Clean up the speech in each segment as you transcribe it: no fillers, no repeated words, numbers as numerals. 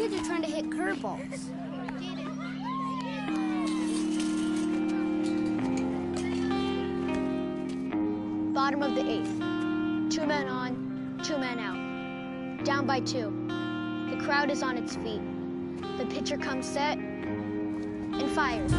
kids are trying to hit curveballs. Bottom of the 8th. 2 men on, 2 men out. Down by 2. The crowd is on its feet. The pitcher comes set and fires.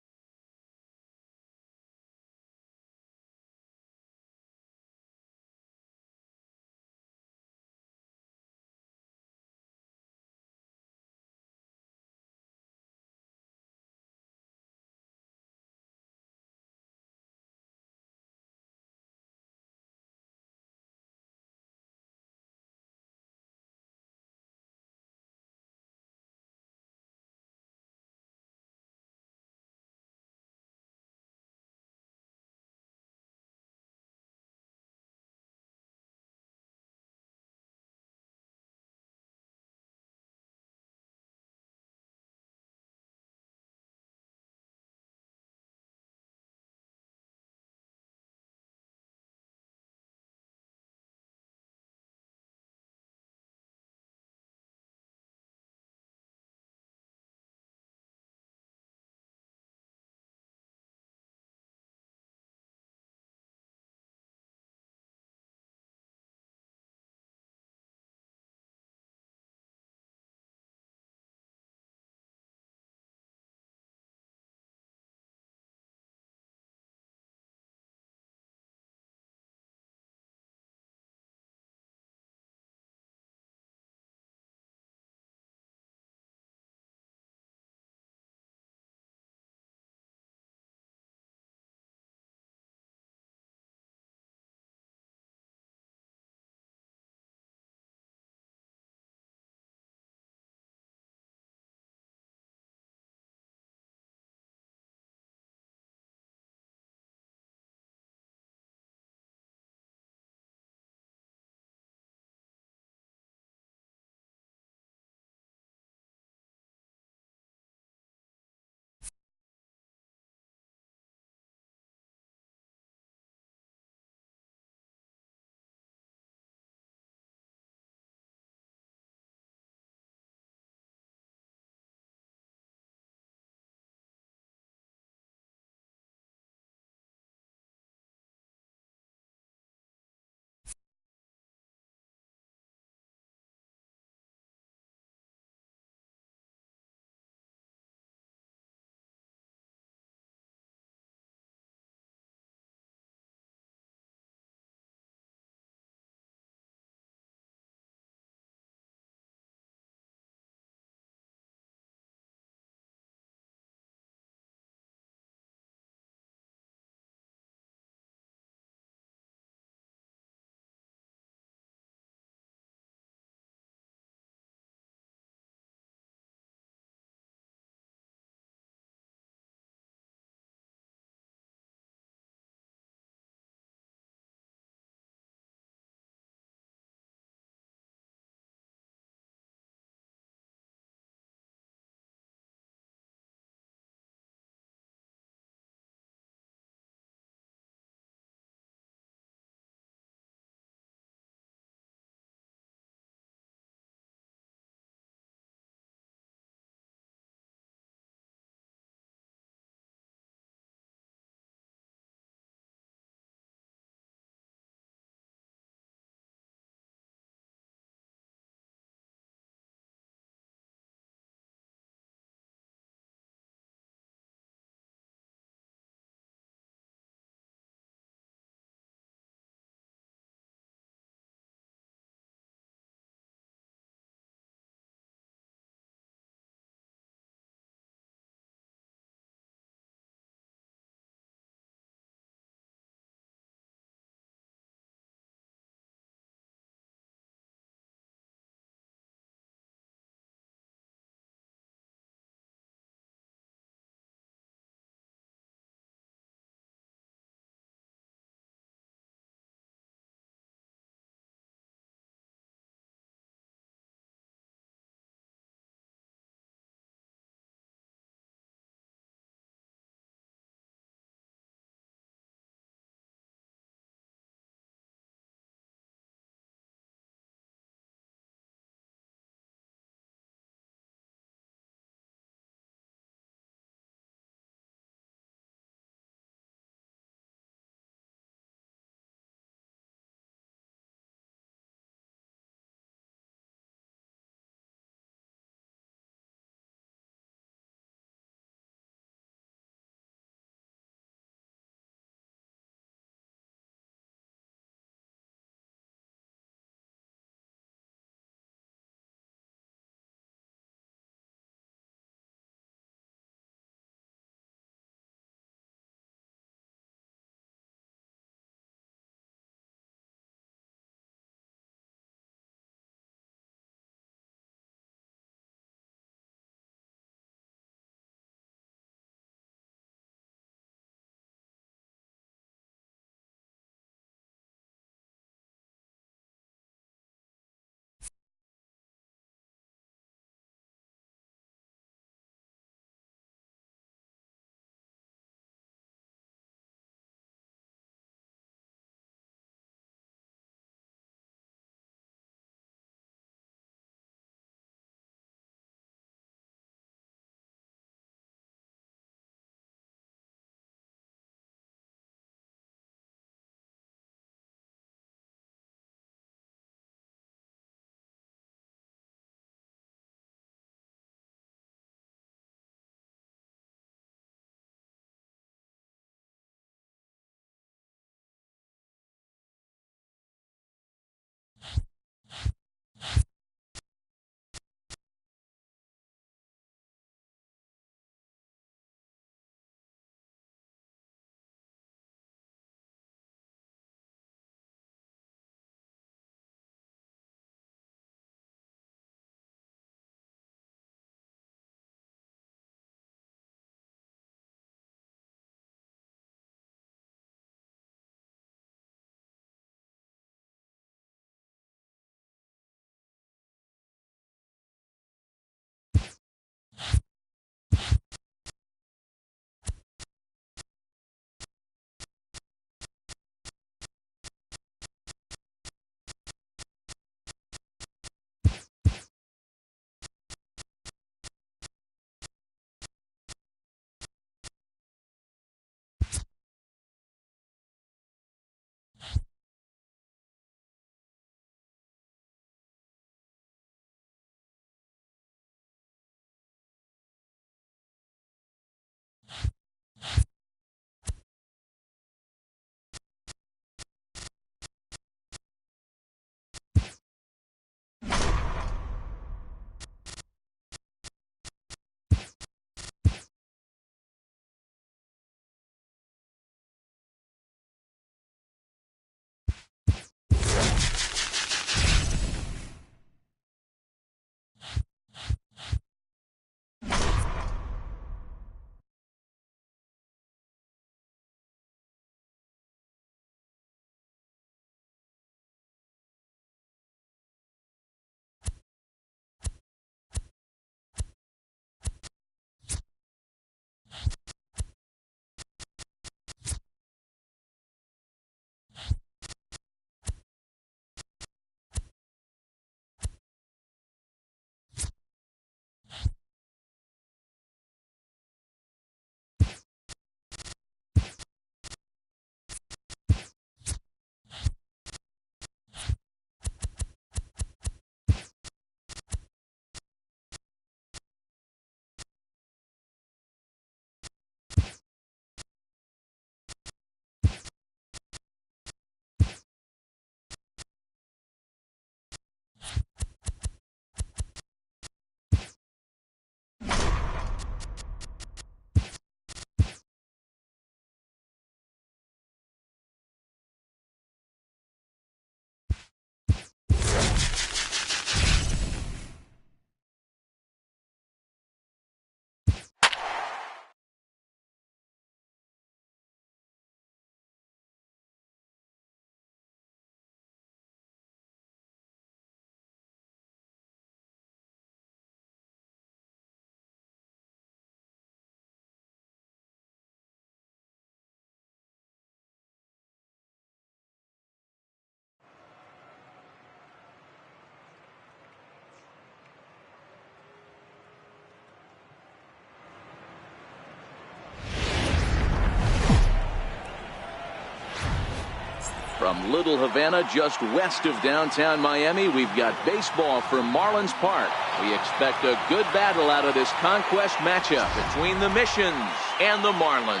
From Little Havana, just west of downtown Miami, we've got baseball from Marlins Park. We expect a good battle out of this conquest matchup between the Missions and the Marlins.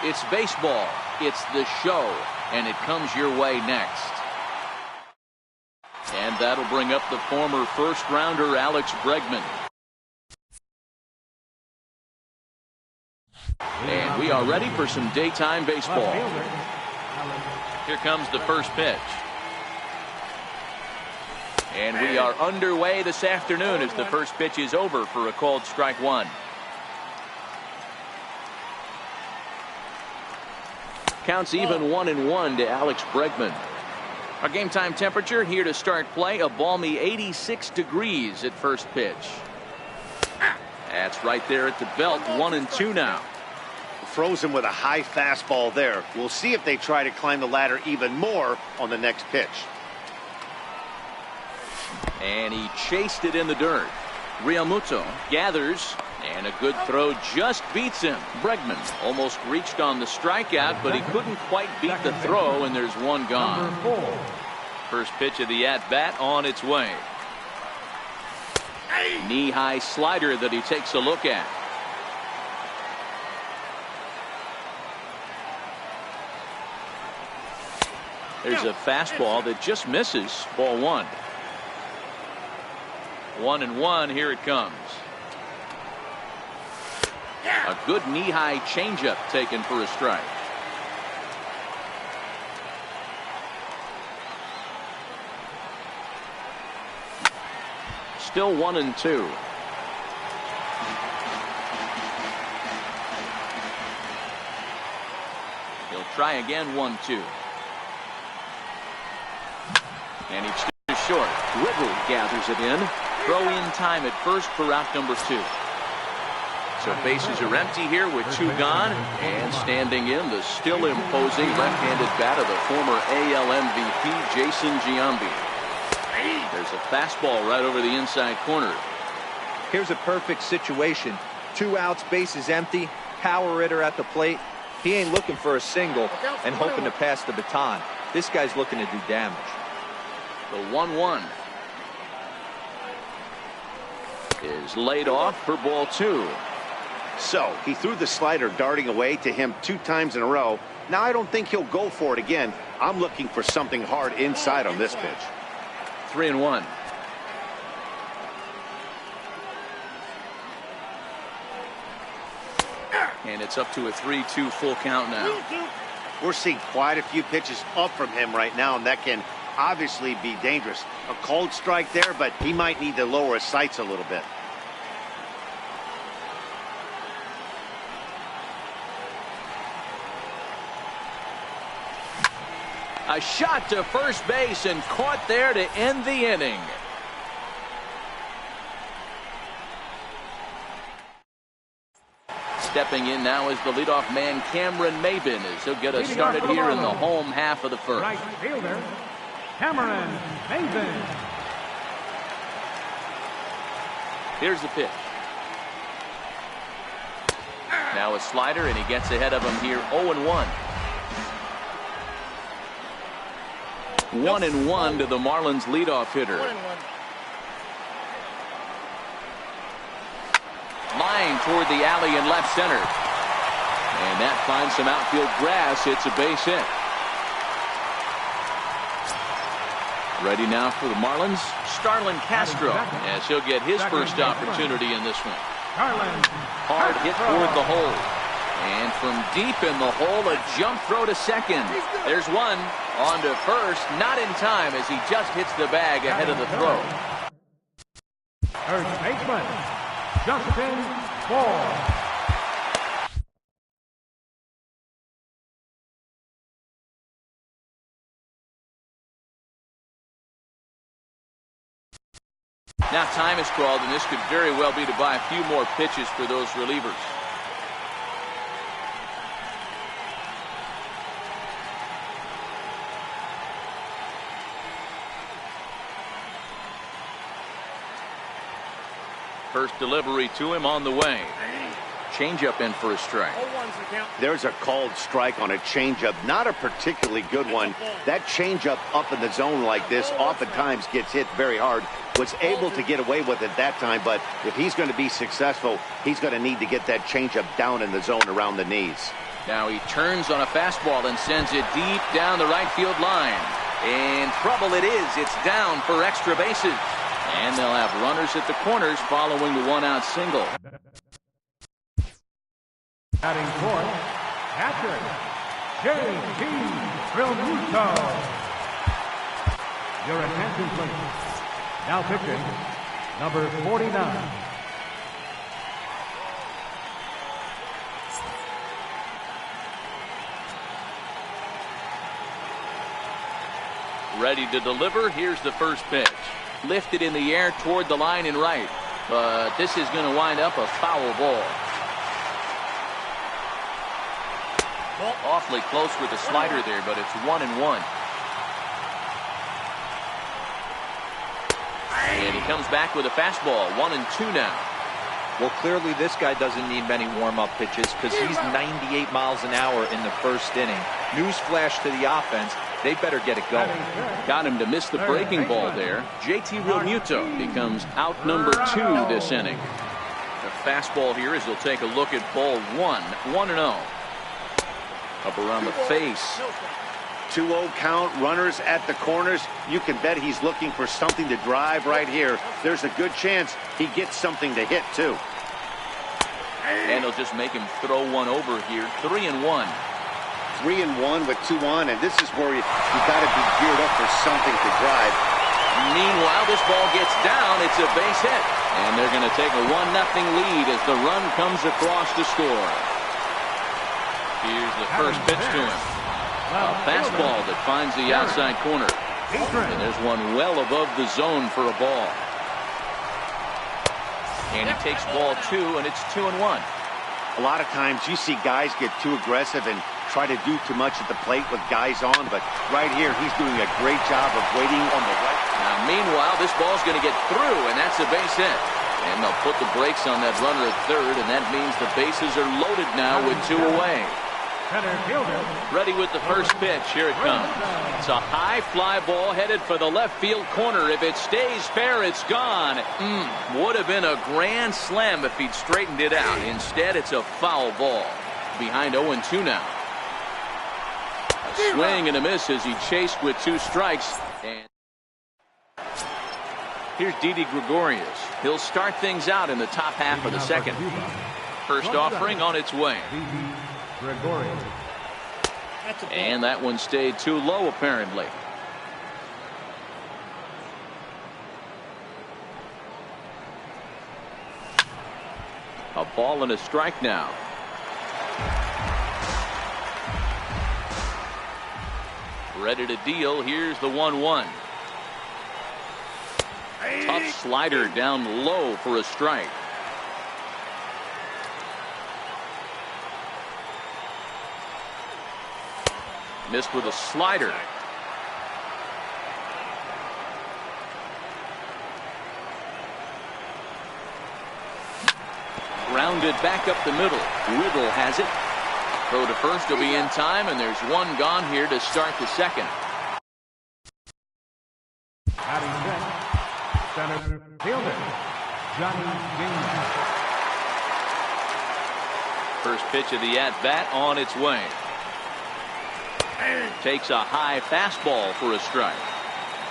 It's baseball, it's the show, and it comes your way next. And that'll bring up the former first-rounder Alex Bregman. And we are ready for some daytime baseball. Here comes the first pitch. And we are underway this afternoon as the first pitch is over for a called strike one. Counts even 1-1 to Alex Bregman. Our game time temperature here to start play, a balmy 86 degrees at first pitch. That's right there at the belt, 1-2 now. Frozen with a high fastball there. We'll see if they try to climb the ladder even more on the next pitch. And he chased it in the dirt. Realmuto gathers, and a good throw just beats him. Bregman almost reached on the strikeout, but he couldn't quite beat the throw, and there's one gone. First pitch of the at-bat on its way. Knee-high slider that he takes a look at. There's a fastball that just misses. Ball one. 1-1. Here it comes. A good knee-high changeup taken for a strike. Still 1-2. He'll try again. 1-2. And he's too short. Whittle gathers it in. Throw in time at first for out number 2. So bases are empty here with 2 gone. And standing in, the still imposing left-handed bat of the former AL MVP, Jason Giambi. There's a fastball right over the inside corner. Here's a perfect situation. 2 outs, bases empty, power hitter at the plate. He ain't looking for a single and hoping to pass the baton. This guy's looking to do damage. The 1-1 is laid off for ball 2. So he threw the slider darting away to him 2 times in a row. Now I don't think he'll go for it again. I'm looking for something hard inside on this pitch. 3-1. And it's up to a 3-2 full count now. We're seeing quite a few pitches up from him right now, and that can obviously be dangerous. A cold strike there, but he might need to lower his sights a little bit. A shot to first base and caught there to end the inning. Stepping in now is the leadoff man, Cameron Maybin, as he'll get us started here in the home half of the first. Right fielder, Cameron Maybin. Here's the pitch. Now a slider, and he gets ahead of him here. 0-1. 1-1 to the Marlins leadoff hitter. Line toward the alley in left center. And that finds some outfield grass. It's a base hit. Ready now for the Marlins, Starlin Castro, as he'll get his first opportunity in this one. Hard hit toward the hole. And from deep in the hole, a jump throw to second. There's one. On to first, not in time as he just hits the bag ahead of the throw. First baseman, Justin Ford. Now time is called, and this could very well be to buy a few more pitches for those relievers. First delivery to him on the way. changeup in for a strike. There's a called strike on a changeup, not a particularly good one. That changeup up in the zone like this oftentimes gets hit very hard. Was able to get away with it that time, but if he's going to be successful, he's going to need to get that changeup down in the zone around the knees. Now he turns on a fastball and sends it deep down the right field line. In trouble it is. It's down for extra bases. And they'll have runners at the corners following the one-out single. Batting fourth, catcher, J.T. Realmuto. Your attention, please. Now pitching, number 49. Ready to deliver. Here's the first pitch. Lifted in the air toward the line and right. But this is going to wind up a foul ball. Awfully close with the slider there, but it's 1-1. And he comes back with a fastball. 1-2 now. Well, clearly this guy doesn't need many warm-up pitches because he's 98 miles an hour in the first inning. Newsflash to the offense. They better get it going. Got him to miss the breaking ball there. J.T. Realmuto becomes out number 2 this inning. The fastball here as he'll take a look at ball 1. 1-0. Up around the face. 2-0 count, runners at the corners. You can bet he's looking for something to drive right here. There's a good chance he gets something to hit, too. And he'll just make him throw one over here. 3-1. 3-1 with 2 on, and this is where you got to be geared up for something to drive. Meanwhile, this ball gets down. It's a base hit. And they're going to take a 1-0 lead as the run comes across to score. Here's the first pitch to him. A fastball that finds the outside corner. And there's one well above the zone for a ball. And he takes ball 2, and it's 2-1. A lot of times you see guys get too aggressive and try to do too much at the plate with guys on, but right here he's doing a great job of waiting on the right. Now, meanwhile, this ball's going to get through, and that's a base hit. And they'll put the brakes on that runner at third, and that means the bases are loaded now with 2 away. Ready with the first pitch. Here it comes. It's a high fly ball headed for the left field corner. If it stays fair, it's gone. Would have been a grand slam if he'd straightened it out. Instead, it's a foul ball. Behind 0-2 now. A swing and a miss as he chased with 2 strikes. And here's Didi Gregorius. He'll start things out in the top half of the second. First offering on its way. And that one stayed too low, apparently. A ball and a strike now. Ready to deal. Here's the 1-1. Tough slider down low for a strike. Missed with a slider. Grounded back up the middle. Whittle has it. Throw to first will be in time, and there's one gone here to start the second. Center fielder, Johnny Damon. First pitch of the at-bat on its way. Takes a high fastball for a strike.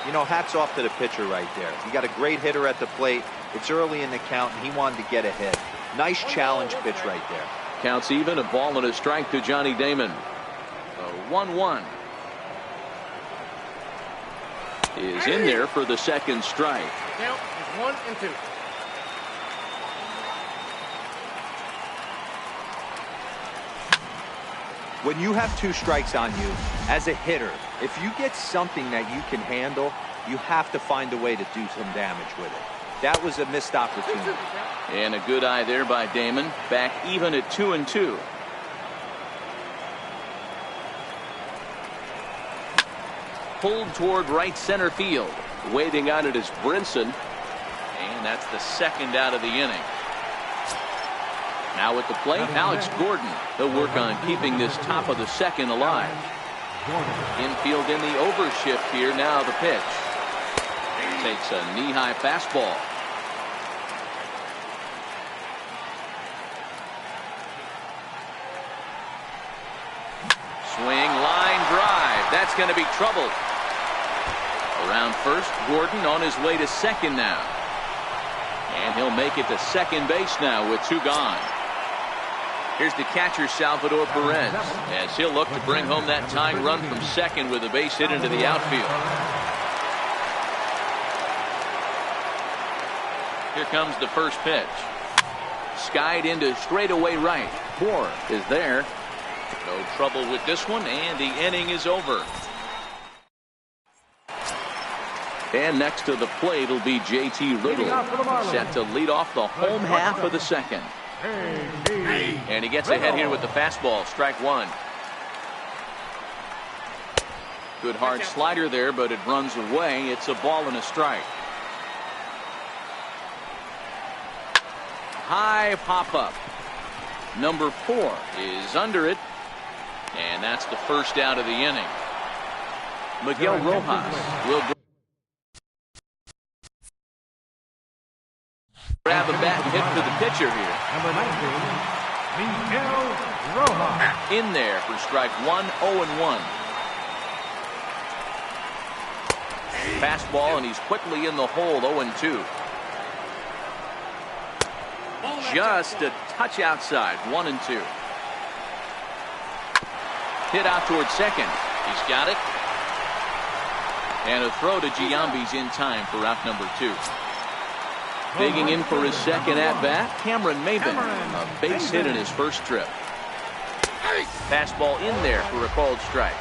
You know, hats off to the pitcher right there. You got a great hitter at the plate. It's early in the count, and he wanted to get a hit. Nice challenge pitch right there. Counts even, a ball and a strike to Johnny Damon. A 1-1 is in there for the second strike. Count is 1-2. When you have 2 strikes on you, as a hitter, if you get something that you can handle, you have to find a way to do some damage with it. That was a missed opportunity. And a good eye there by Damon. Back even at 2-2. Pulled toward right center field. Waiting on it is Brinson. And that's the second out of the inning. Now at the plate, Alex Gordon. He'll work on keeping this top of the second alive. Infield in the overshift here. Now the pitch. Takes a knee-high fastball. Swing, line drive. That's going to be trouble. Around first, Gordon on his way to second now. And he'll make it to second base now with 2 gone. Here's the catcher, Salvador Perez, as he'll look to bring home that tying run from second with a base hit into the outfield. Here comes the first pitch. Skied into straightaway right. Moore is there. No trouble with this one, and the inning is over. And next to the plate will be J.T. Riddle, set to lead off the home half of the second. And he gets ahead here with the fastball, strike 1. Good hard slider there, but it runs away. It's a ball and a strike. High pop-up. Number 4 is under it. And that's the first out of the inning. Miguel Rojas will grab a bat and hit for the pitcher here. Number 19, Miguel Rojas. In there for strike 1, 0-1. Fastball, and he's quickly in the hole, 0-2. Just a touch outside, 1-2. Hit out towards second. He's got it. And a throw to Giambi's in time for out number 2. Digging in for his second at-bat, Cameron Maybin. A base hit in his first trip. Fastball in there for a called strike.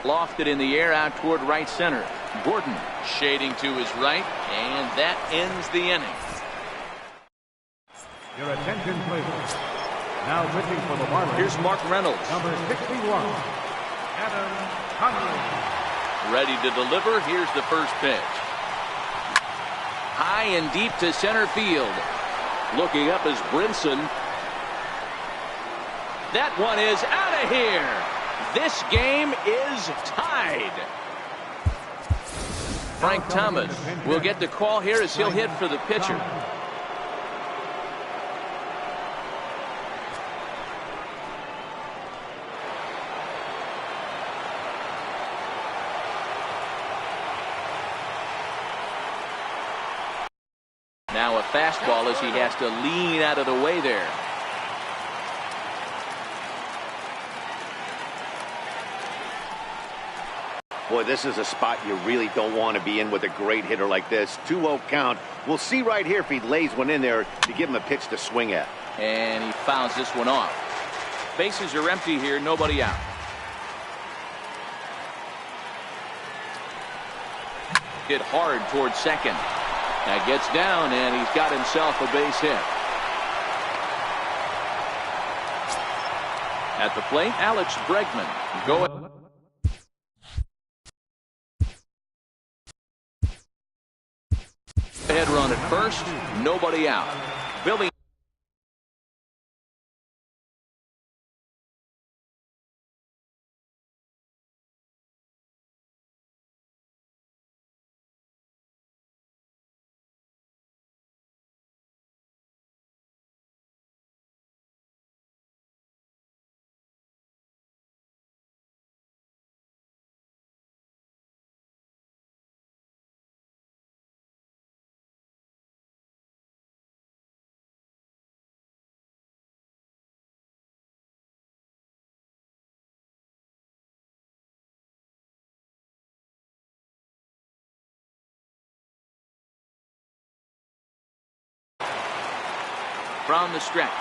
Lofted in the air out toward right center. Gordon shading to his right, and that ends the inning. Your attention, please. Now pitching for the Marlins. Here's Mark Reynolds. Number 61, Adam Conley. Ready to deliver. Here's the first pitch. High and deep to center field. Looking up is Brinson. That one is out of here. This game is tied. Frank Thomas will get the call here as he'll hit for the pitcher. Now a fastball as he has to lean out of the way there. Boy, this is a spot you really don't want to be in with a great hitter like this. 2-0 count. We'll see right here if he lays one in there to give him a pitch to swing at. And he fouls this one off. Bases are empty here, nobody out. Hit hard towards second. That gets down, and he's got himself a base hit. At the plate, Alex Bregman. Go ahead. Head run at first, nobody out. Billy. From the stretch.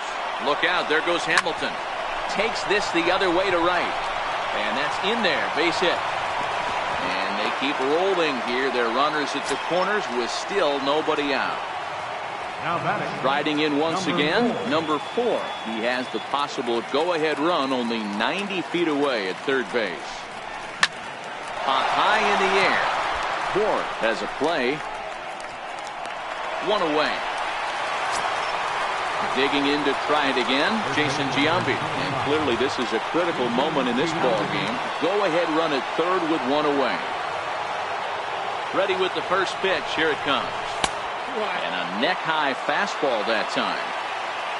Look out, there goes Hamilton. Takes this the other way to right. And that's in there, base hit. And they keep rolling here. Their runners at the corners with still nobody out. Now batting. Riding in once again, number 4. He has the possible go-ahead run only 90 feet away at third base. Hot high in the air. Moore has a play. One away. Digging in to try it again, Jason Giambi. And clearly this is a critical moment in this ball game. Go ahead run at third with one away. Ready with the first pitch. Here it comes. And a neck-high fastball that time.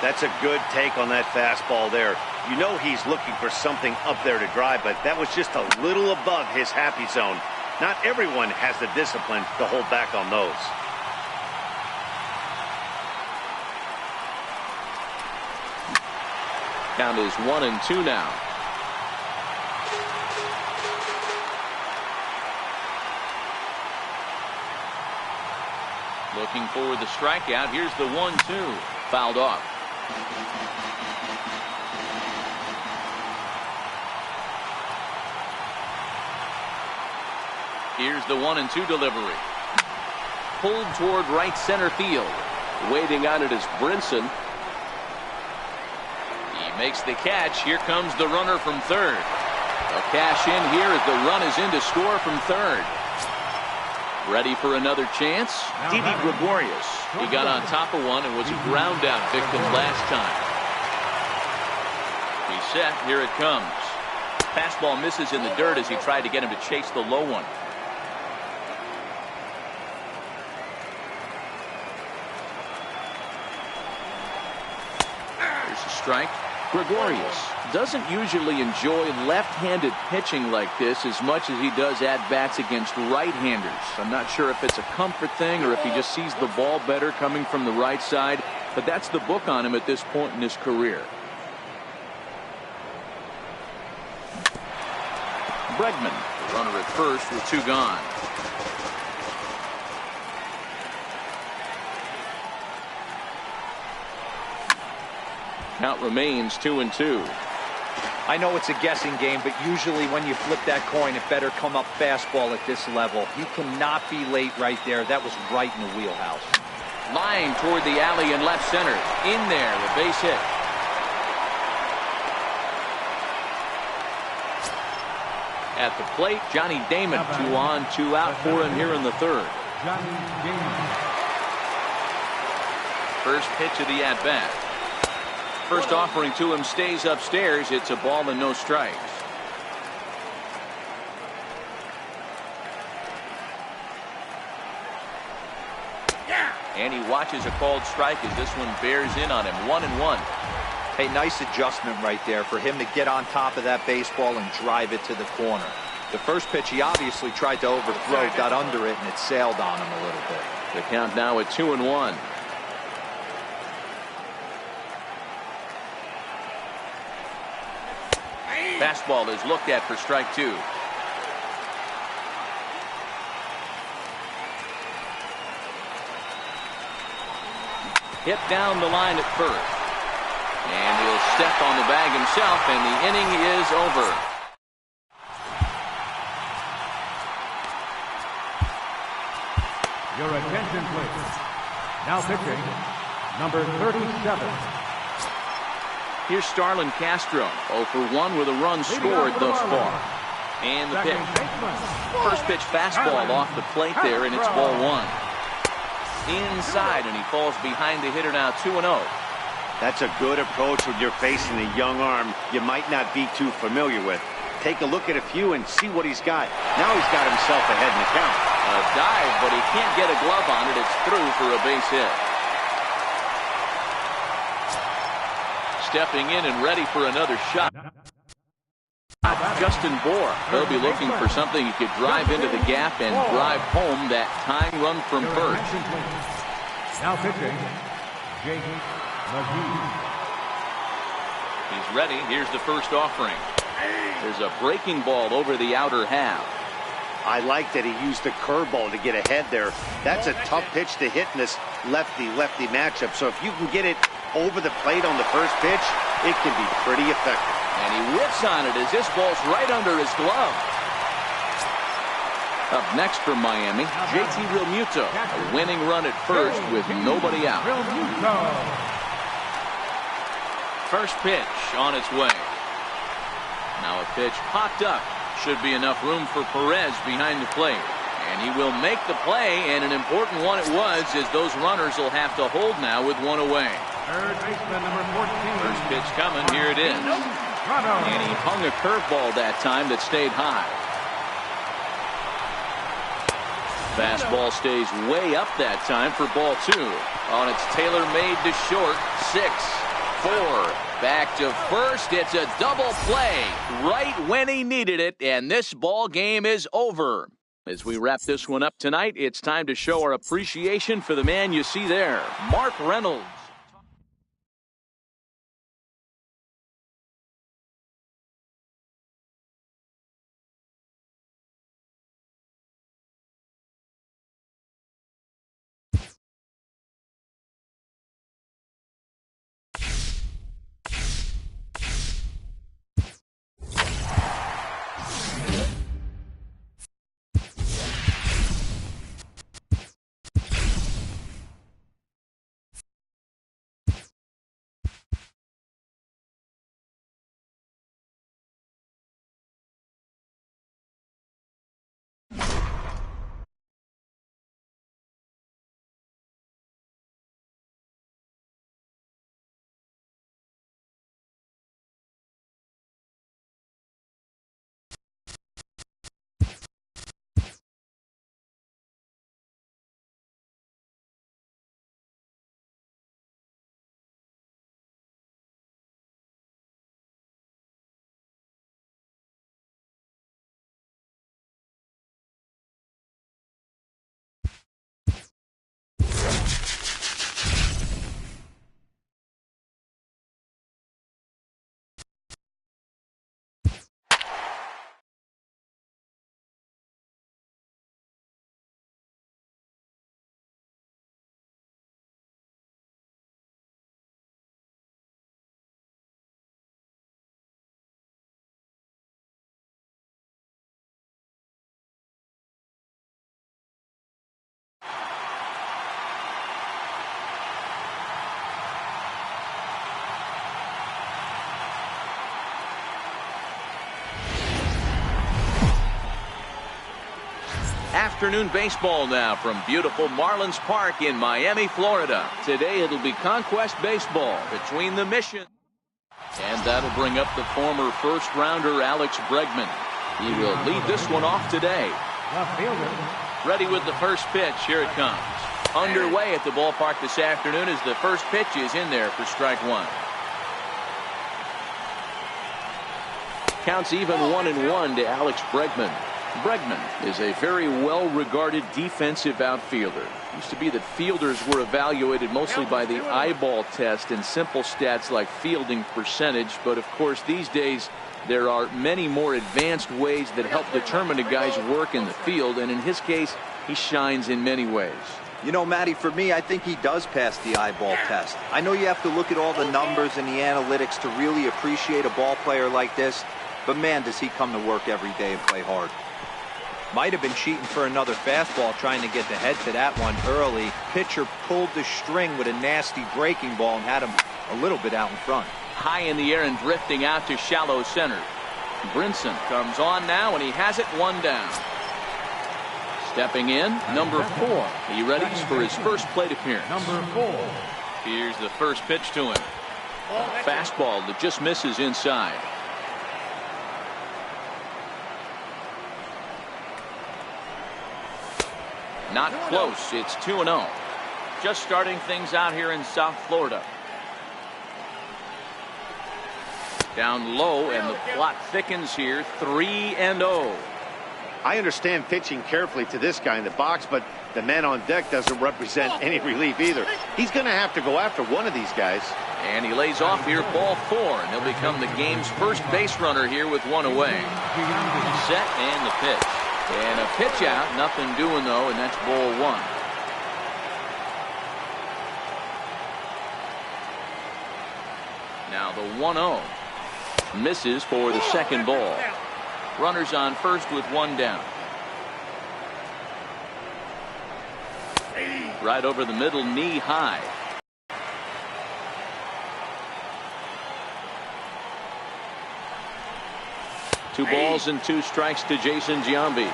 That's a good take on that fastball there. You know he's looking for something up there to drive, but that was just a little above his happy zone. Not everyone has the discipline to hold back on those. Count is 1-2 now. Looking for the strikeout. Here's the 1-2. Fouled off. Here's the 1-2 delivery. Pulled toward right center field. Waiting on it is Brinson. He makes the catch. Here comes the runner from third. They'll cash in here as the run is in to score from third. Ready for another chance? Didi Gregorius. He got on top of one and was a ground out victim last time. He's set. Here it comes. Fastball misses in the dirt as he tried to get him to chase the low one. Here's a strike. Gregorius doesn't usually enjoy left-handed pitching like this as much as he does at-bats against right-handers. I'm not sure if it's a comfort thing or if he just sees the ball better coming from the right side, but that's the book on him at this point in his career. Bregman, runner at first with two gone. Count remains 2-2. I know it's a guessing game, but usually when you flip that coin, it better come up fastball at this level. You cannot be late right there. That was right in the wheelhouse. Line toward the alley in left center. In there, the base hit. At the plate, Johnny Damon. 2 on, 2 out for him here in the third. First pitch of the at-bat. First offering to him stays upstairs. It's a ball and no strikes. And he watches a called strike as this one bears in on him. 1-1. Hey, nice adjustment right there for him to get on top of that baseball and drive it to the corner. The first pitch he obviously tried to overthrow, got under it, and it sailed on him a little bit. The count now at 2-1. Fastball is looked at for strike 2. Hit down the line at first. And he'll step on the bag himself, and the inning is over. Your attention, please. Now pitching, number 37. Here's Starlin Castro, 0 for 1 with a run scored thus far. And the pitch. First pitch fastball off the plate there, and it's ball 1. Inside, and he falls behind the hitter now 2-0. That's a good approach when you're facing a young arm you might not be too familiar with. Take a look at a few and see what he's got. Now he's got himself ahead in the count. A dive, but he can't get a glove on it. It's through for a base hit. Stepping in and ready for another shot. Justin Bohr. He'll be looking for something he could drive into the gap and drive home that tying run from first. Now pitching, Jake McGee. He's ready. Here's the first offering. There's a breaking ball over the outer half. I like that he used the curveball to get ahead there. That's a tough pitch to hit in this lefty-lefty matchup. So if you can get it over the plate on the first pitch, it can be pretty effective. And he whips on it as this ball's right under his glove. Up next from Miami, JT Realmuto. A winning run at first with nobody out. First pitch on its way. Now a pitch popped up. Should be enough room for Perez behind the plate. And he will make the play, and an important one it was, as those runners will have to hold now with one away. Third baseman, number 14. First pitch coming. Here it is. And he hung a curveball that time that stayed high. Fastball stays way up that time for ball 2. On its tailor-made to short. 6-4. Back to first. It's a double play right when he needed it, and this ball game is over. As we wrap this one up tonight, it's time to show our appreciation for the man you see there, Mark Reynolds. Afternoon baseball now from beautiful Marlins Park in Miami, Florida. Today it'll be Conquest baseball between the Mission. And that'll bring up the former first-rounder Alex Bregman. He will lead this one off today. Ready with the first pitch. Here it comes. Underway at the ballpark this afternoon as the first pitch is in there for strike 1. Counts even 1-1 to Alex Bregman. Bregman is a very well-regarded defensive outfielder. Used to be that fielders were evaluated mostly by the eyeball test and simple stats like fielding percentage, but of course these days there are many more advanced ways that help determine a guy's work in the field, and in his case he shines in many ways. You know, Matty, for me, I think he does pass the eyeball test. I know you have to look at all the numbers and the analytics to really appreciate a ball player like this, but man, does he come to work every day and play hard. Might have been cheating for another fastball, trying to get the head to that one early. Pitcher pulled the string with a nasty breaking ball and had him a little bit out in front. High in the air and drifting out to shallow center. Brinson comes on now, and he has it 1 down. Stepping in, number 4. He readies for his first plate appearance. Number 4. Here's the first pitch to him. A fastball that just misses inside. Not close. It's 2-0. Just starting things out here in South Florida. Down low, and the plot thickens here. 3-0. I understand pitching carefully to this guy in the box, but the man on deck doesn't represent any relief either. He's going to have to go after one of these guys. And he lays off here, ball 4, and he'll become the game's first base runner here with 1 away. Set and the pitch. And a pitch out, nothing doing though, and that's ball 1. Now the 1-0 misses for the second ball. Runners on first with 1 down. Right over the middle, knee high. Two balls and 2 strikes to Jason Giambi.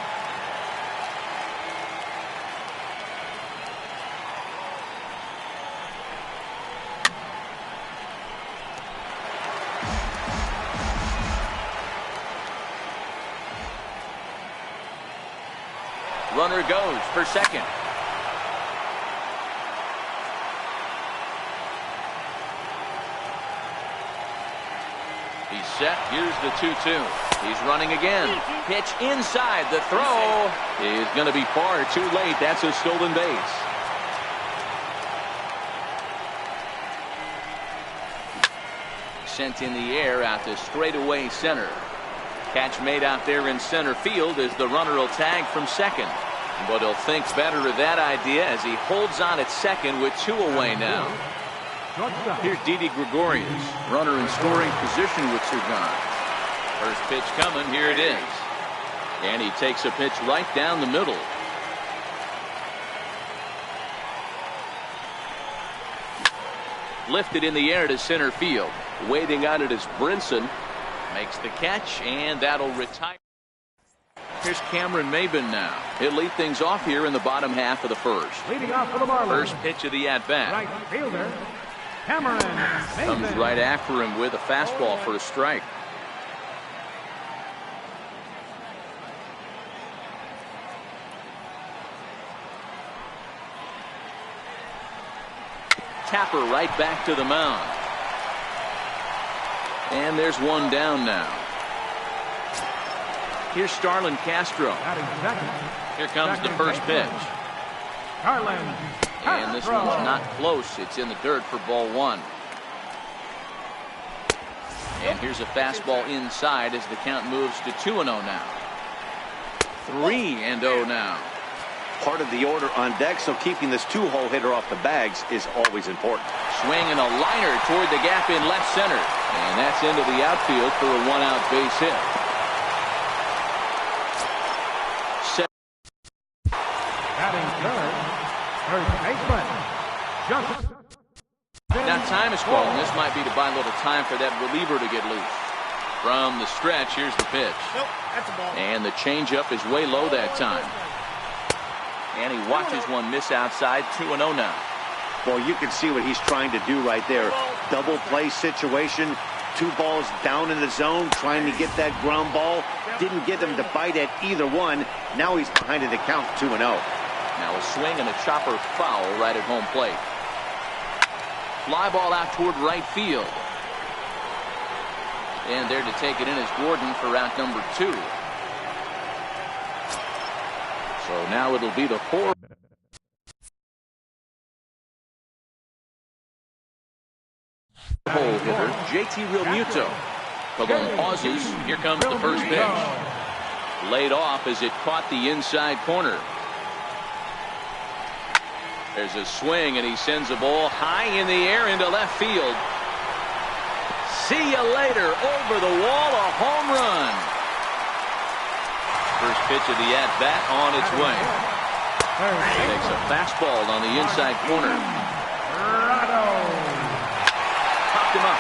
Runner goes for second. He's set. Here's the 2-2. He's running again. Pitch inside. The throw is going to be far too late. That's a stolen base. Sent in the air out to straightaway center. Catch made out there in center field as the runner will tag from second. But he'll think better of that idea as he holds on at second with 2 away now. Here's Didi Gregorius, runner in scoring position with 2 gone. First pitch coming, here it is. And he takes a pitch right down the middle. Lifted in the air to center field. Waiting on it is Brinson. Makes the catch, and that'll retire. Here's Cameron Maben now. He'll lead things off here in the bottom half of the first. Leading off for the Marlins. First pitch of the at-bat. Right fielder, Cameron Maben. Comes right after him with a fastball for a strike. Tapper right back to the mound. And there's one down now. Here's Starlin Castro. Here comes the first pitch. And this one's not close. It's in the dirt for ball 1. And here's a fastball inside as the count moves to 2-0 now. 3-0 now. Part of the order on deck, so keeping this 2-hole hitter off the bags is always important. Swinging a liner toward the gap in left center. And that's into the outfield for a 1-out base hit. Batting third baseman, Johnson. Now time is calling. This might be to buy a little time for that reliever to get loose. From the stretch, here's the pitch. Nope, that's a ball. And the changeup is way low that time. And he watches one miss outside. 2-0 now. Well, you can see what he's trying to do right there. Double play situation. 2 balls down in the zone, trying to get that ground ball. Didn't get him to bite at either one. Now he's behind in the count, 2-0. Now a swing and a chopper foul right at home plate. Fly ball out toward right field. And there to take it in is Gordon for out number 2. So now it'll be the 4. Hole hitter, JT Realmuto. Colon pauses. Here comes the first pitch. Laid off as it caught the inside corner. There's a swing, and he sends a ball high in the air into left field. See you later. Over the wall, a home run. First pitch of the at-bat on its way. Takes a fastball on the inside corner. Popped him up.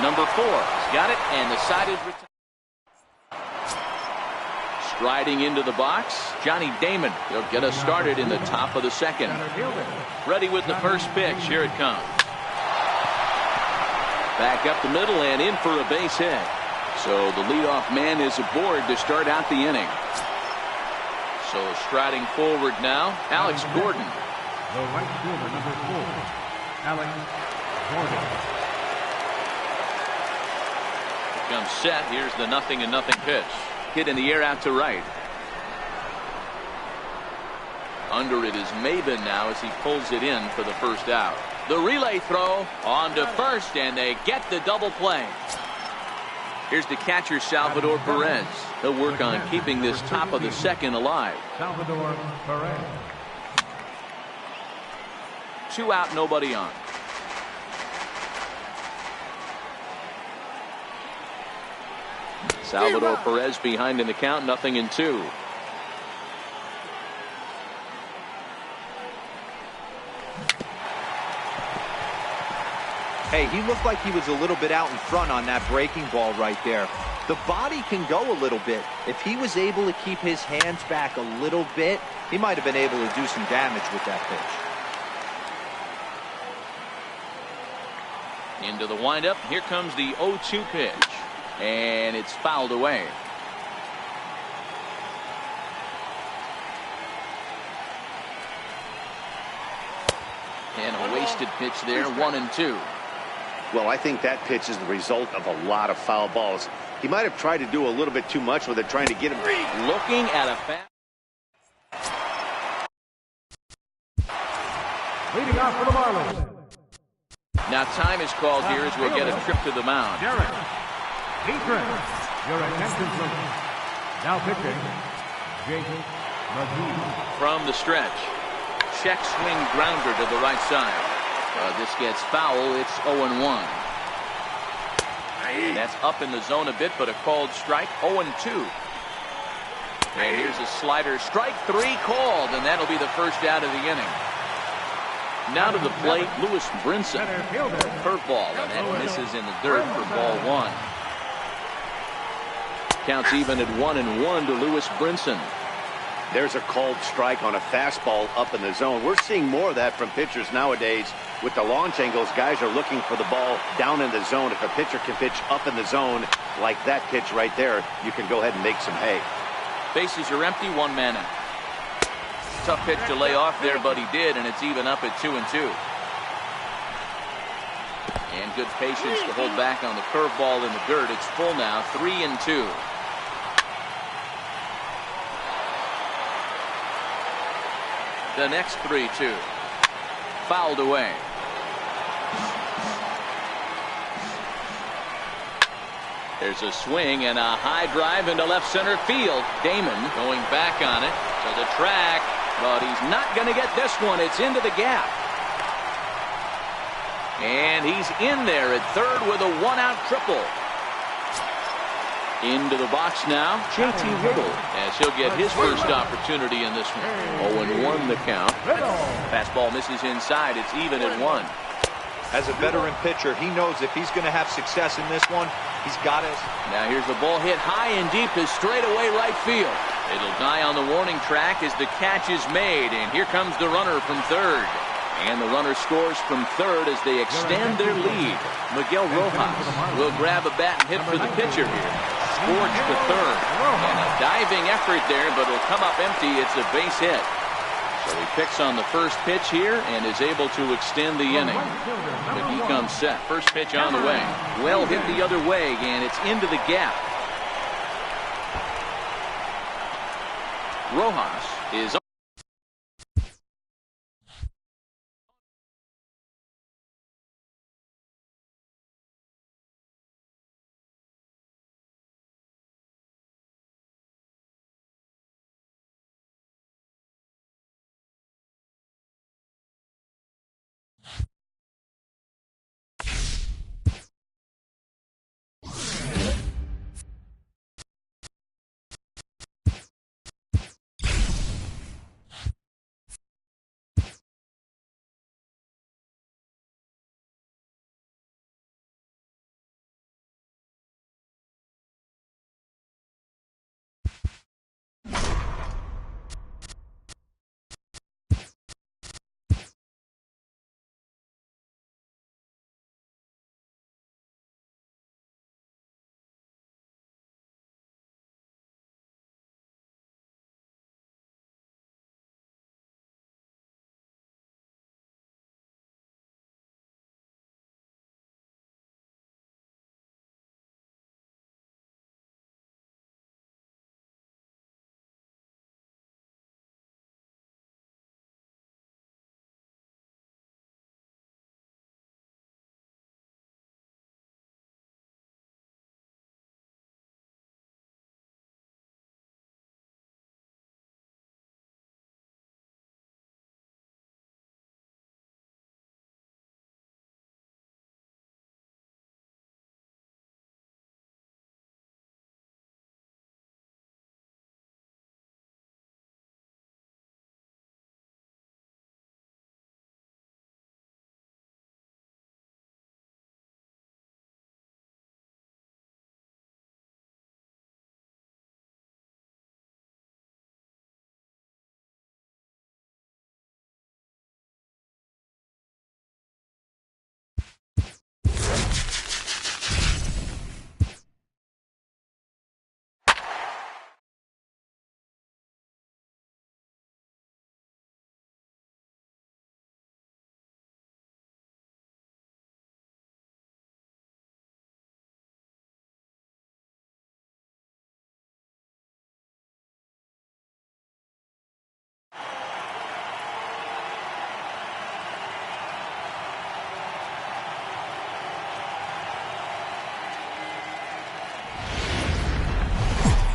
Number 4 has got it, and the side is retired. Striding into the box, Johnny Damon. He'll get us started in the top of the second. Ready with the first pitch. Here it comes. Back up the middle and in for a base hit. So the leadoff man is aboard to start out the inning. So striding forward now, Alex Gordon. The right fielder, number 4, Alex Gordon. Comes set. Here's the 0-0 pitch. Hit in the air out to right. Under it is Maben now as he pulls it in for the first out. The relay throw on to first, and they get the double play. Here's the catcher, Salvador Perez. He'll work on keeping this top of the second alive. Salvador Perez. 2 out, nobody on. Salvador Perez behind in the count, 0-2. Hey, he looked like he was a little bit out in front on that breaking ball right there. The body can go a little bit. If he was able to keep his hands back a little bit, he might have been able to do some damage with that pitch. Into the windup. Here comes the 0-2 pitch. And it's fouled away. wasted pitch there, 1-2. Well, I think that pitch is the result of a lot of foul balls. He might have tried to do a little bit too much with it, trying to get him. Looking at a fast. Leading off for the Marlins. Now time is called here as we'll get a trip to the mound. Derek Dietrich, your attention please. Now pitching, Jason McGee. From the stretch. Check swing grounder to the right side. This gets foul. It's 0-1. That's up in the zone a bit, but a called strike. 0-2. And here's a slider. Strike 3 called, and that'll be the first out of the inning. Now to the plate, Lewis Brinson. Curveball, and that misses in the dirt for ball 1. Counts even at 1-1 to Lewis Brinson. There's a called strike on a fastball up in the zone. We're seeing more of that from pitchers nowadays. With the launch angles, guys are looking for the ball down in the zone. If a pitcher can pitch up in the zone like that pitch right there, you can go ahead and make some hay. Bases are empty, 1 man out. Tough pitch to lay off there, but he did, and it's even up at 2-2. And good patience to hold back on the curveball in the dirt. It's full now, 3-2. The next 3-2. Fouled away. There's a swing and a high drive into left center field. Damon going back on it to the track, but he's not going to get this one. It's into the gap. And he's in there at third with a 1-out triple. Into the box now, JT Riddle, as he'll get his first opportunity in this one. 0-1 the count. Fastball misses inside. It's even at 1. As a veteran pitcher, he knows if he's going to have success in this one, he's got it. Now here's the ball hit high and deep to straightaway right field. It'll die on the warning track as the catch is made, and here comes the runner from third. And the runner scores from third as they extend their lead. Miguel Rojas will grab a bat and hit for the pitcher here. Scorched to third. And a diving effort there, but it'll come up empty. It's a base hit. So he picks on the first pitch here and is able to extend the inning. McGee comes set. First pitch on the way. Well hit the other way, and it's into the gap. Rojas is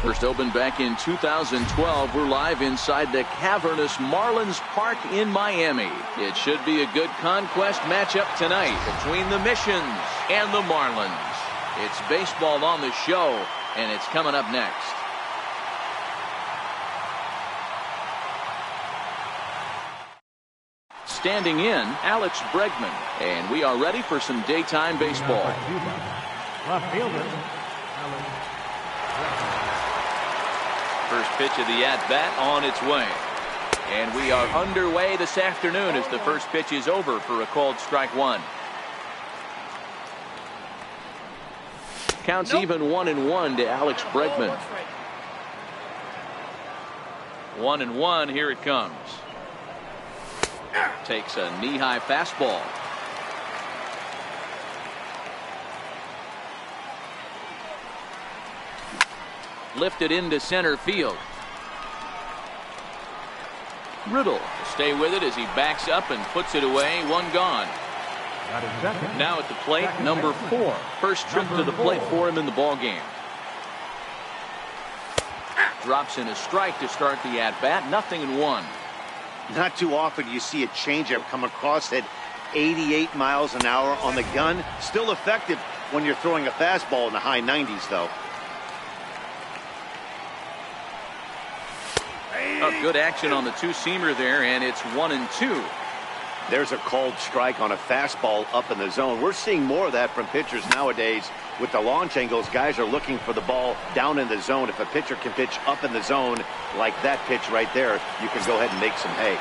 First opened back in 2012. We're live inside the cavernous Marlins Park in Miami. It should be a good conquest matchup tonight between the Missions and the Marlins. It's baseball on the show, and it's coming up next. Standing in, Alex Bregman, and we are ready for some daytime baseball. Left fielder. First pitch of the at-bat on its way. And we are underway this afternoon as the first pitch is over for a called strike one. Counts even 1-1 to Alex Bregman. 1-1, here it comes. Takes a knee-high fastball. Lifted into center field. Riddle to stay with it as he backs up and puts it away. One gone. Now at the plate, number 4. First trip to the plate for him in the ball game. Drops in a strike to start the at-bat. 0-1. Not too often you see a changeup come across at 88 miles an hour on the gun. Still effective when you're throwing a fastball in the high 90s, though. Good action on the two-seamer there, and it's 1-2. There's a called strike on a fastball up in the zone. We're seeing more of that from pitchers nowadays. With the launch angles, guys are looking for the ball down in the zone. If a pitcher can pitch up in the zone like that pitch right there, you can go ahead and make some hay.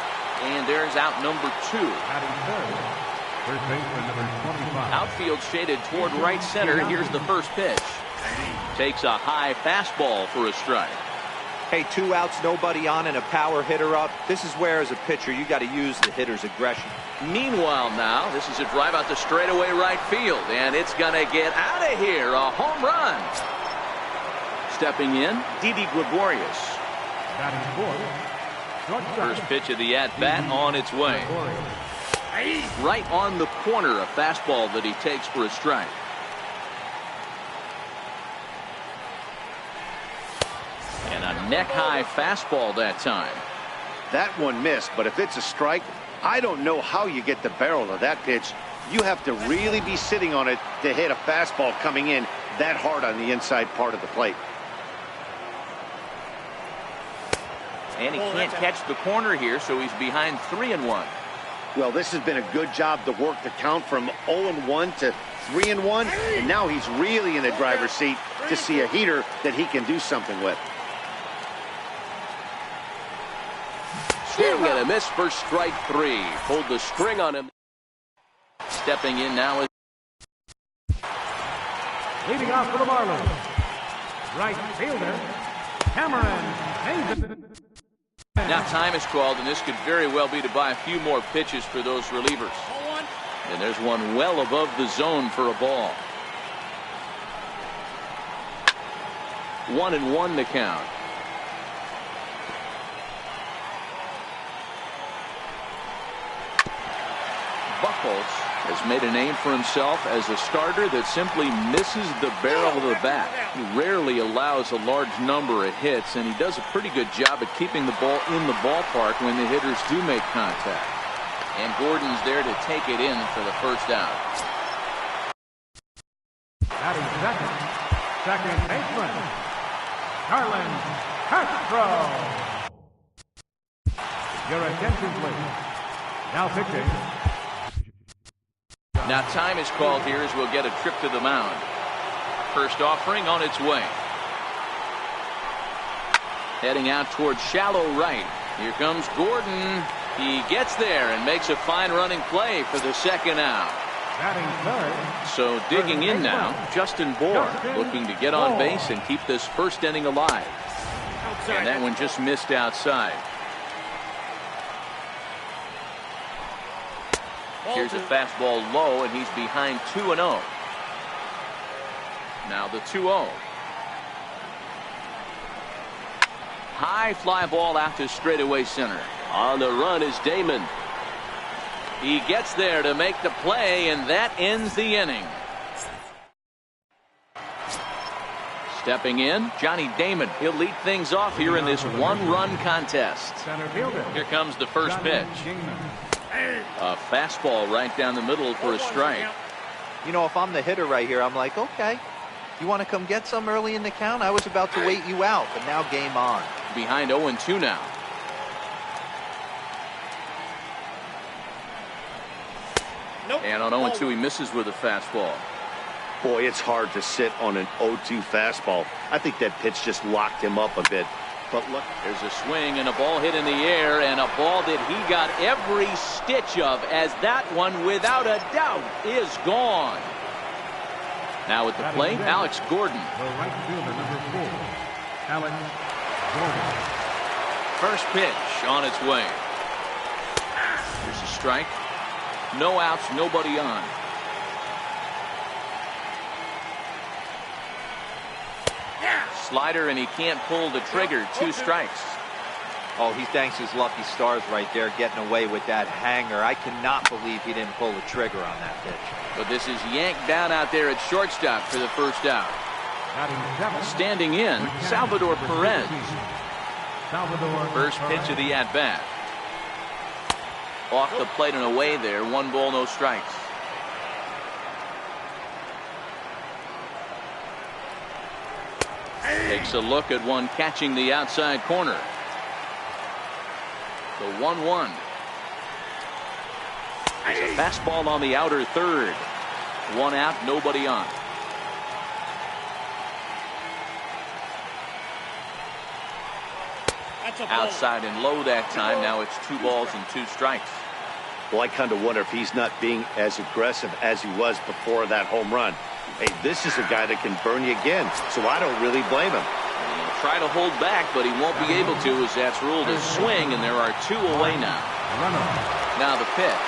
And there's out number 2. First baseman number 25. Outfield shaded toward right center. Here's the first pitch. Takes a high fastball for a strike. Hey, 2 outs, nobody on, and a power hitter up. This is where, as a pitcher, you got to use the hitter's aggression. Meanwhile now, this is a drive out to straightaway right field, and it's going to get out of here. A home run. Stepping in, Didi Gregorius. First pitch of the at-bat on its way. Right on the corner, a fastball that he takes for a strike. And a neck-high fastball that time. That one missed, but if it's a strike, I don't know how you get the barrel of that pitch. You have to really be sitting on it to hit a fastball coming in that hard on the inside part of the plate. And he can't catch the corner here, so he's behind 3-1. Well, this has been a good job to work the count from 0-1 to 3-1, and now he's really in the driver's seat to see a heater that he can do something with. Swing and a miss for strike 3. Pulled the string on him. Stepping in now is leading off for the Marlins, right fielder Cameron Hayden. now time is called, and this could very well be to buy a few more pitches for those relievers. And there's one well above the zone for a ball. 1-1 to count. Buchholz has made a name for himself as a starter that simply misses the barrel of the bat. He rarely allows a large number of hits, and he does a pretty good job at keeping the ball in the ballpark when the hitters do make contact. And Gordon's there to take it in for the first out. Batting second baseman Carlin Castro. Your attention, please. Now pitching. Now time is called here as we'll get a trip to the mound. First offering on its way. Heading out towards shallow right. Here comes Gordon. He gets there and makes a fine running play for the second out. So digging in now, Justin Bohr looking to get on base and keep this first inning alive. And that one just missed outside. Here's a fastball low, and he's behind 2-0. Now the 2-0. High fly ball out to straightaway center. On the run is Damon. He gets there to make the play, and that ends the inning. Stepping in, Johnny Damon. He'll lead things off here in this one-run contest. Center fielder. Here comes the first Johnny pitch. Damon. A fastball right down the middle for a strike. You know, if I'm the hitter right here, I'm like, okay, you want to come get some early in the count? I was about to wait you out, but now game on. Behind 0-2 now. Nope. And on 0-2, he misses with a fastball. Boy, it's hard to sit on an 0-2 fastball. I think that pitch just locked him up a bit. But look, There's a swing and a ball hit in the air, and a ball that he got every stitch of, as that one, without a doubt, is gone. Now at the plate, Alex Gordon. The right fielder, number 4, Alex Gordon. First pitch on its way. Here's a strike. No outs, nobody on. Slider, and he can't pull the trigger. 2 strikes. Oh, he thanks his lucky stars right there getting away with that hanger. I cannot believe he didn't pull the trigger on that pitch. But this is yanked down out there at shortstop for the first out. Batting 7. Standing in, Salvador Perez. Salvador First pitch of the at-bat. Off the plate and away there. 1 ball, no strikes. Takes a look at one catching the outside corner. The 1-1. There's a fastball on the outer third. 1 out, nobody on. Outside and low that time. Now it's 2 balls and 2 strikes. well, I kind of wonder if he's not being as aggressive as he was before that home run. Hey, this is a guy that can burn you again, so I don't really blame him. He'll try to hold back, but he won't be able to, as that's ruled a swing, and there are 2 away now. Now the pitch.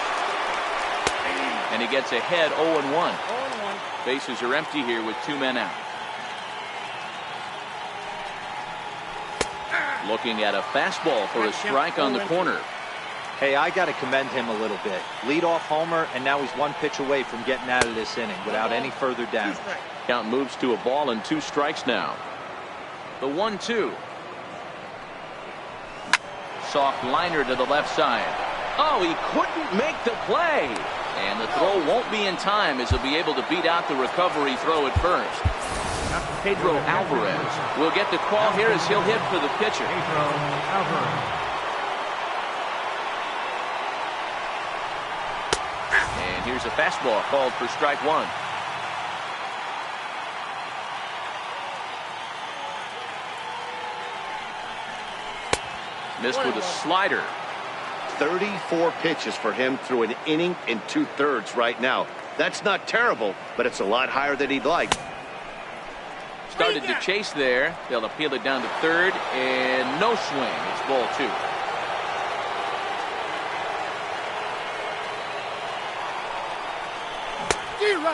And he gets ahead 0-1. Bases are empty here with 2 men out. Looking at a fastball for a strike on the corner. Hey, I got to commend him a little bit. Leadoff homer, and now he's 1 pitch away from getting out of this inning without any further damage. Count moves to a ball and 2 strikes now. The 1-2. Soft liner to the left side. Oh, he couldn't make the play. And the throw won't be in time, as he'll be able to beat out the recovery throw at first. Pedro Alvarez will get the call here as he'll hit for the pitcher. Pedro Alvarez. And here's a fastball called for strike 1. Missed with a slider. 34 pitches for him through an inning and 2/3 right now. That's not terrible, but it's a lot higher than he'd like. Started to chase there. They'll appeal it down to third, and no swing. It's ball 2.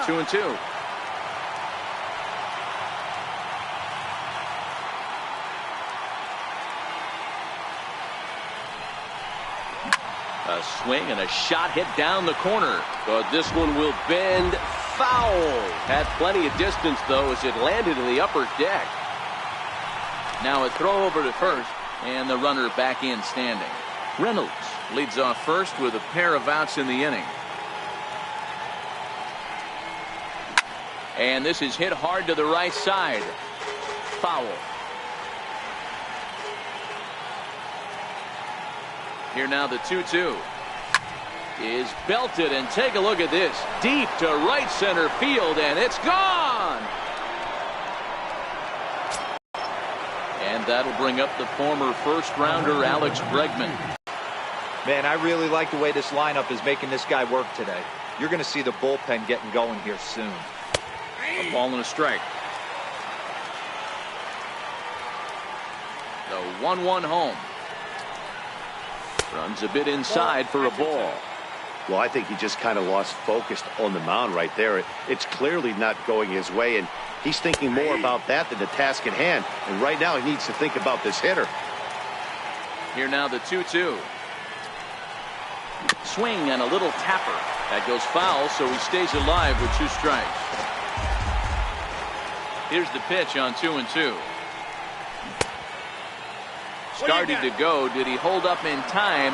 Two and 2. A swing and a shot hit down the corner, but this one will bend foul. Had plenty of distance, though, as it landed in the upper deck. Now a throw over to first, and the runner back in standing. Reynolds leads off first with a pair of outs in the inning. And this is hit hard to the right side. Foul. Here now the 2-2 is belted, and take a look at this. Deep to right center field, and it's gone. And that'll bring up the former first-rounder Alex Bregman. Man, I really like the way this lineup is making this guy work today. You're going to see the bullpen getting going here soon. A ball and a strike. The 1-1 home. Runs a bit inside for a ball. Well, I think he just kind of lost focus on the mound right there. It's clearly not going his way, and he's thinking more about that than the task at hand. And right now he needs to think about this hitter. Here now the 2-2. Swing and a little tapper. That goes foul, so he stays alive with 2 strikes. Here's the pitch on 2-2. Started to go. Did he hold up in time?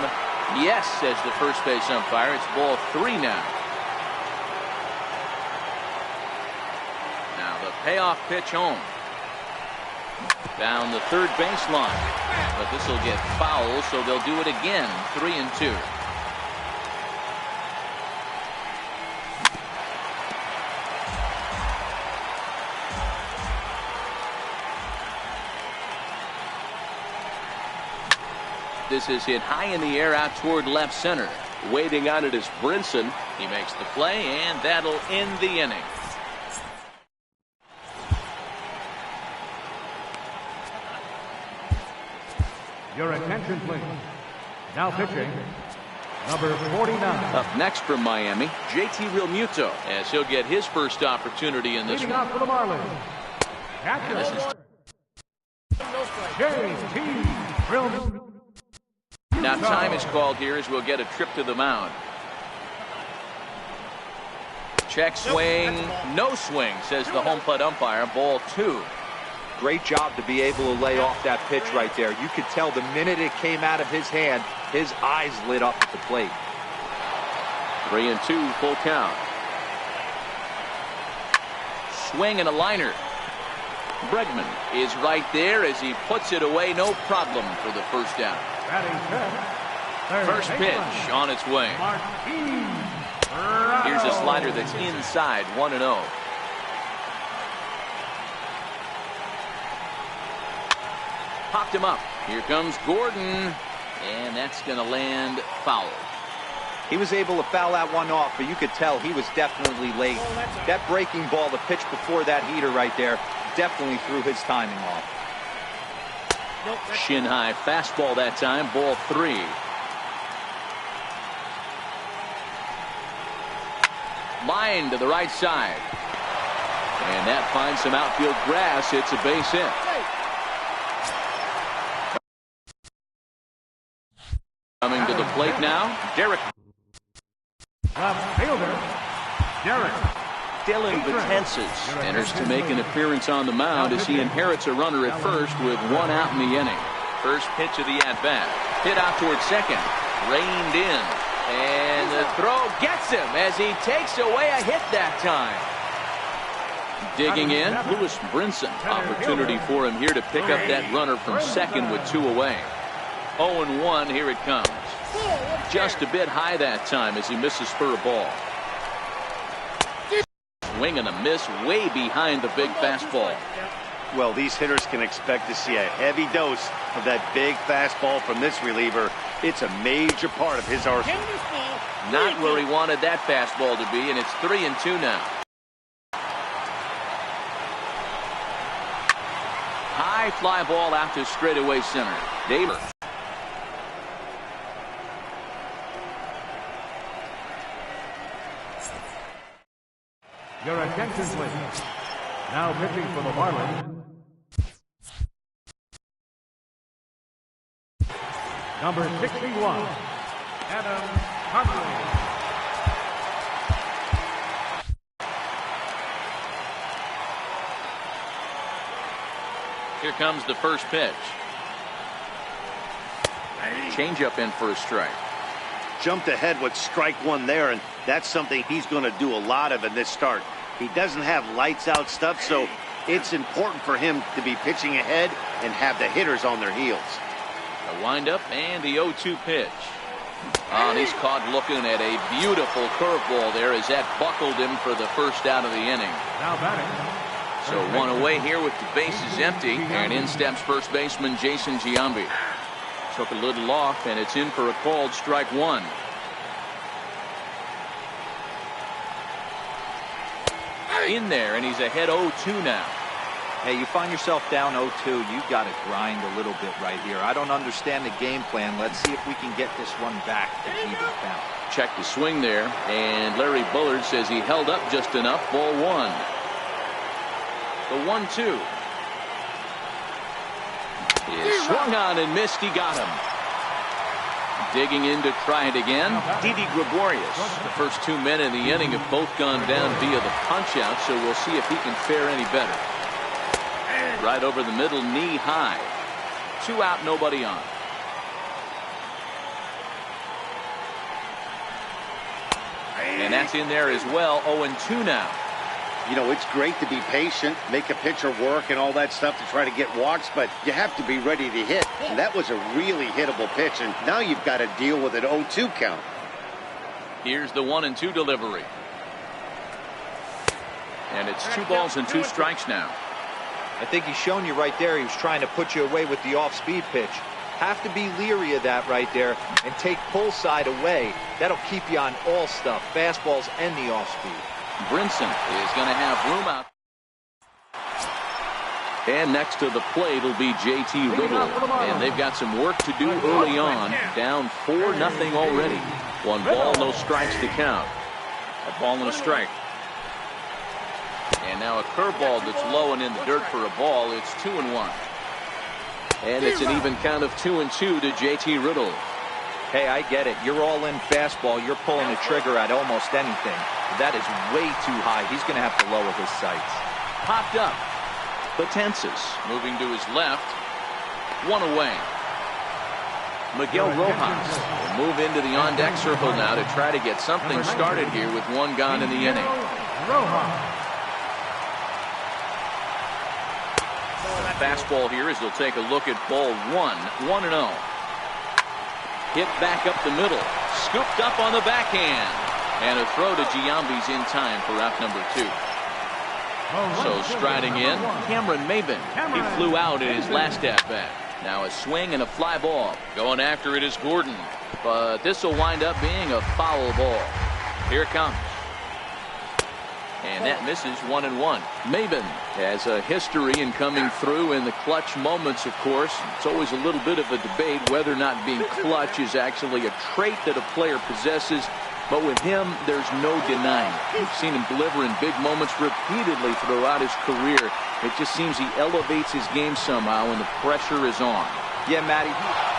Yes, says the first base umpire. It's ball 3 now. Now the payoff pitch home. Down the third baseline. But this will get foul, so they'll do it again. 3-2. This is hit high in the air out toward left center. Waiting on it is Brinson. He makes the play, and that'll end the inning. Your attention, please. Now pitching, number 49. Up next from Miami, JT Realmuto, as he'll get his first opportunity in this Leading one. off for the Marlins. Catcher, This is JT Realmuto. now time is called here as we'll get a trip to the mound. Check swing, no swing, says the home plate umpire. Ball 2. Great job to be able to lay off that pitch right there. You could tell the minute it came out of his hand, his eyes lit up at the plate. 3-2, full count. Swing and a liner. Bregman is right there as he puts it away. No problem for the first down. Batting fifth. First pitch on its way. Here's a slider that's inside, 1-0. Popped him up. Here comes Gordon, and that's going to land foul. He was able to foul that one off, but you could tell he was definitely late. That breaking ball, the pitch before that heater right there, definitely threw his timing off. Shin high fastball that time, ball 3. Line to the right side. And that finds some outfield grass. It's a base hit. Coming to the plate now, Derek. Left fielder, Derek. Dylan Betances enters to make an appearance on the mound as he inherits a runner at first with 1 out in the inning. First pitch of the at-bat. Hit out toward second. Reined in. And the throw gets him as he takes away a hit that time. Digging in, Lewis Brinson. Opportunity for him here to pick up that runner from second with 2 away. 0-1, here it comes. Just a bit high that time as he misses for a ball. Swing and a miss way behind the big fastball. Well, these hitters can expect to see a heavy dose of that big fastball from this reliever. It's a major part of his arsenal. Not where he wanted that fastball to be, and it's 3-2 now. High fly ball out to straightaway center. Davis. Your attention, please. Now pitching for the Marlins, number 61, Adam Huntley. Here comes the first pitch. Changeup in for a strike. Jumped ahead with strike 1 there, and that's something he's going to do a lot of in this start. He doesn't have lights out stuff, so it's important for him to be pitching ahead and have the hitters on their heels. A windup and the 0-2 pitch. Oh, and he's caught looking at a beautiful curveball there as that buckled him for the first out of the inning. Now batting. So 1 away here with the bases empty, and in steps first baseman Jason Giambi. Took a little off, and it's in for a called strike 1. In there, and he's ahead 0-2 now. Hey, you find yourself down 0-2, you got to grind a little bit right here. I don't understand the game plan. Let's see if we can get this one back to even count. Check the swing there, and Larry Bullard says he held up just enough. Ball 1. The 1-2 is swung on and missed. He got him. Digging in to try it again, Didi Gregorius. The first 2 men in the inning have both gone down via the punch-out, so we'll see if he can fare any better. right over the middle, knee high. 2 out, nobody on. And that's in there as well. 0-2 now. You know, it's great to be patient, make a pitcher work and all that stuff to try to get walks, but you have to be ready to hit. And that was a really hittable pitch, and now you've got to deal with an 0-2 count. Here's the 1-2 delivery. And it's 2 balls and 2 strikes now. I think he's shown you right there. He was trying to put you away with the off-speed pitch. Have to be leery of that right there and take pull side away. That'll keep you on all stuff, fastballs and the off-speed. Brinson is going to have room out. And next to the plate will be J.T. Riddle. And they've got some work to do early on. Down 4-0 already. 1 ball, no strikes to count. A ball and a strike. And now a curveball that's low and in the dirt for a ball. It's 2-1. And it's an even count of 2-2 to J.T. Riddle. Hey, I get it. You're all in fastball. You're pulling the trigger at almost anything. That is way too high. He's going to have to lower his sights. Popped up. Betances moving to his left. 1 away. Miguel Rojas will move into the on-deck circle now to try to get something started here with 1 gone in the inning. Fastball here as they'll take a look at ball 1. 1-0. Hit back up the middle. Scooped up on the backhand. And a throw to Giambi's in time for out number 2. So striding in, Cameron Maben. He flew out in his last at-bat. Now a swing and a fly ball. Going after it is Gordon. But this will wind up being a foul ball. Here it comes. And that misses 1-1. Maben has a history in coming through in the clutch moments, of course. It's always a little bit of a debate whether or not being clutch is actually a trait that a player possesses. But with him, there's no denying it. We've seen him deliver in big moments repeatedly throughout his career. It just seems he elevates his game somehow when the pressure is on. Yeah, Matty.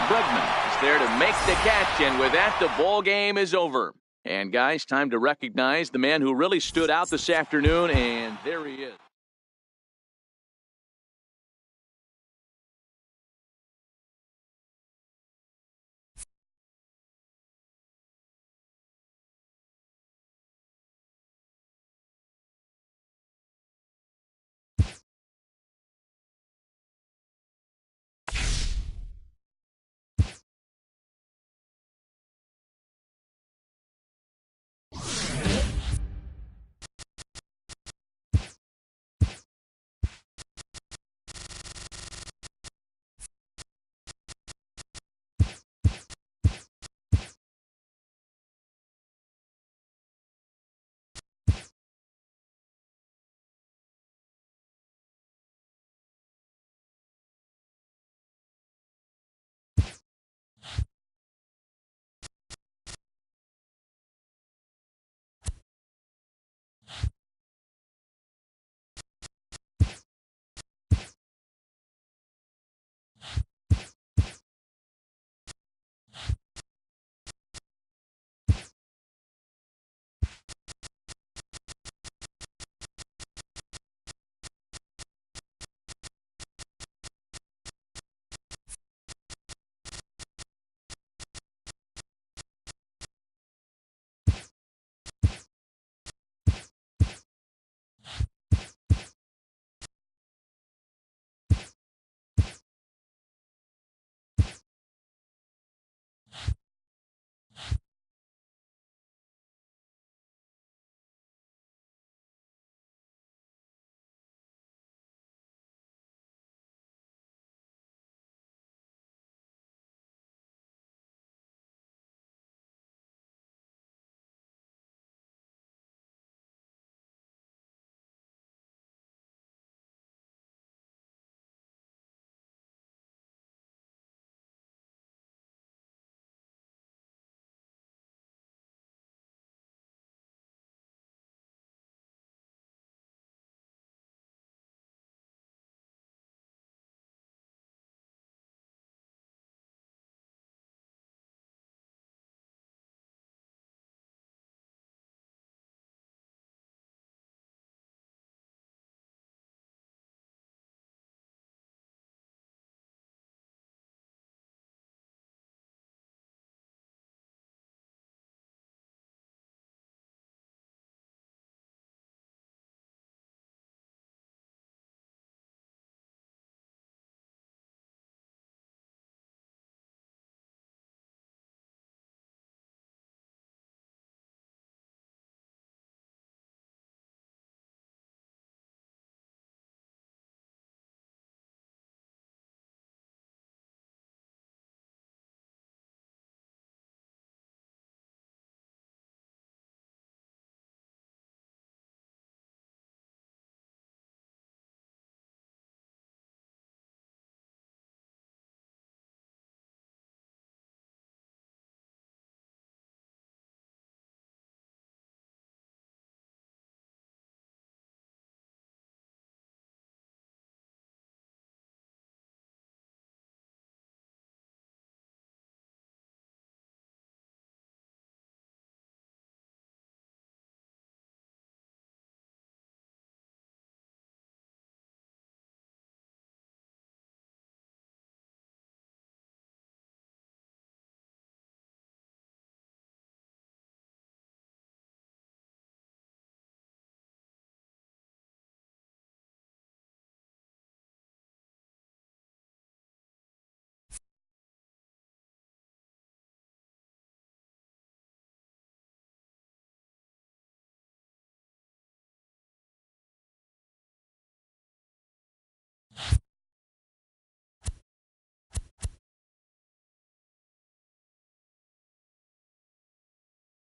Bregman is there to make the catch, and with that, the ball game is over. And guys, time to recognize the man who really stood out this afternoon, and there he is.